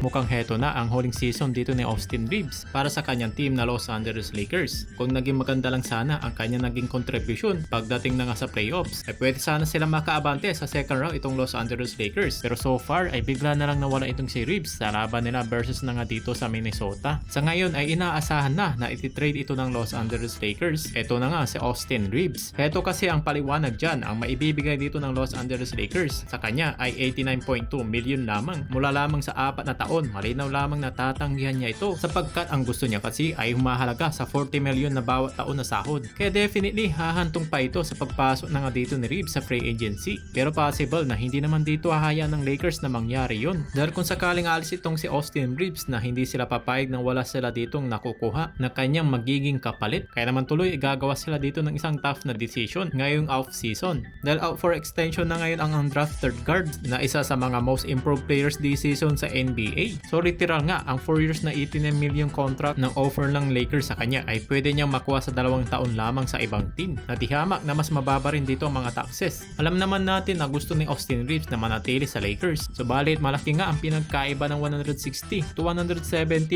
Mukhang heto na ang huling season dito ni Austin Reeves para sa kanyang team na Los Angeles Lakers. Kung naging maganda lang sana ang kanyang naging contribution pagdating na nga sa playoffs, ay pwede sana sila makaabante sa second round itong Los Angeles Lakers. Pero so far ay bigla na lang nawala itong si Reeves sa laban nila versus na nga dito sa Minnesota. Sa ngayon ay inaasahan na ititrade ito ng Los Angeles Lakers. Ito na nga si Austin Reeves. Heto kasi ang paliwanag dyan, ang maibibigay dito ng Los Angeles Lakers sa kanya ay 89.2 million lamang mula lamang sa 4 na taon. Malinaw lamang na tatanggihan niya ito sapagkat ang gusto niya kasi ay humahalaga sa 40 million na bawat taon na sahod. Kaya definitely hahantong pa ito sa pagpasok na nga dito ni Reeves sa free agency. Pero possible na hindi naman dito hahayaan ng Lakers na mangyari yun. Dahil kung sakaling alis itong si Austin Reeves na hindi sila papayag na wala sila ditong nakukuha na kanyang magiging kapalit, kaya naman tuloy igagawa sila dito ng isang tough na decision ngayong off season. Dahil out for extension na ngayon ang undrafted guard na isa sa mga most improved players this season sa NBA. So literal nga, ang 4 years na 89 million contract ng offer ng Lakers sa kanya ay pwede niyang makuha sa 2 taon lamang sa ibang team. Natihamak na mas mababa rin dito ang mga taxes. Alam naman natin na gusto ni Austin Reeves na manatili sa Lakers. Subalit malaki nga ang pinagkaiba ng 160 to 170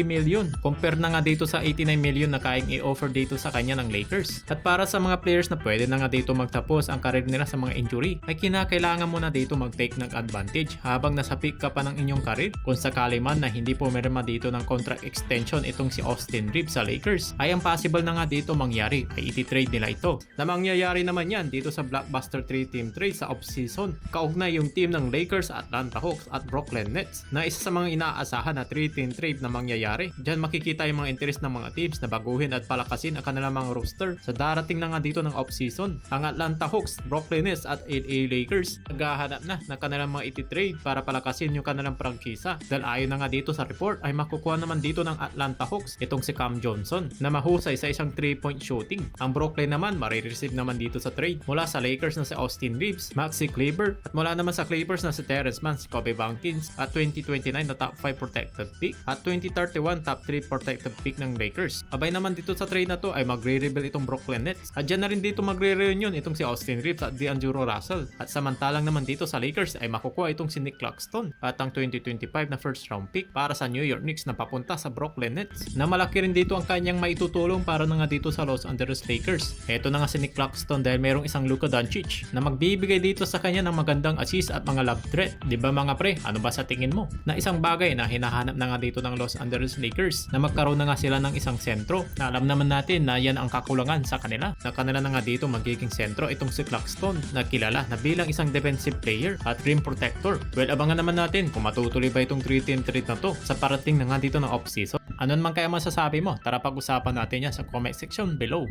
million compare na nga dito sa 89 million na kayang i-offer dito sa kanya ng Lakers. At para sa mga players na pwede na nga dito magtapos ang karir nila sa mga injury, ay kinakailangan mo na dito mag-take ng advantage habang nasa peak ka pa ng inyong karir. Kung sakali man na hindi pumirma dito ng contract extension itong si Austin Reeves sa Lakers, ay ang possible na nga dito mangyari ay iti-trade nila ito. Na mangyayari naman yan dito sa blockbuster 3-team trade sa off-season. Kaugnay yung team ng Lakers, Atlanta Hawks at Brooklyn Nets na isa sa mga inaasahan na 3-team trade na mangyayari. Diyan makikita yung mga interest ng mga teams na baguhin at palakasin ang kanilang mga roster sa darating na nga dito ng off-season. Ang Atlanta Hawks, Brooklyn Nets at LA Lakers naghahanap na ng kanilang mga iti-trade para palakasin yung kanilang prangkisa. Dahil ayon na nga dito sa report ay makukuha naman dito ng Atlanta Hawks itong si Cam Johnson na mahusay sa isang 3-point shooting. Ang Brooklyn naman marireceive naman dito sa trade mula sa Lakers na si Austin Reeves, Maxi Kleber at mula naman sa Clippers na si Terrence Mann, si Kobe Bankins at 2029 na top 5 protected pick at 2031 top 3 protected pick ng Lakers. Abay naman dito sa trade na to ay magre-rebuild itong Brooklyn Nets at dyan na rin dito magre-reunion itong si Austin Reeves at D'Angelo Russell at samantalang naman dito sa Lakers ay makukuha itong si Nick Claxton at ang 2025 na first round pick para sa New York Knicks na papunta sa Brooklyn Nets na malaki rin dito ang kanyang maitutulong para na nga dito sa Los Angeles Lakers. Eto na nga si Nick Claxton dahil merong isang Luka Doncic na magbibigay dito sa kanya ng magandang assist at mga lob threat. Diba mga pre, ano ba sa tingin mo? Na isang bagay na hinahanap na nga dito ng Los Angeles Lakers na magkaroon na nga sila ng isang sentro na alam naman natin na yan ang kakulangan sa kanila na kanila na nga dito magiging sentro itong si Claxton na kilala na bilang isang defensive player at rim protector. Well, abangan naman natin kung matutuloy ba itong 3-team trade na to sa parating na nga dito ng off-season. Ano naman kaya masasabi mo? Tara pag-usapan natin yan sa comment section below.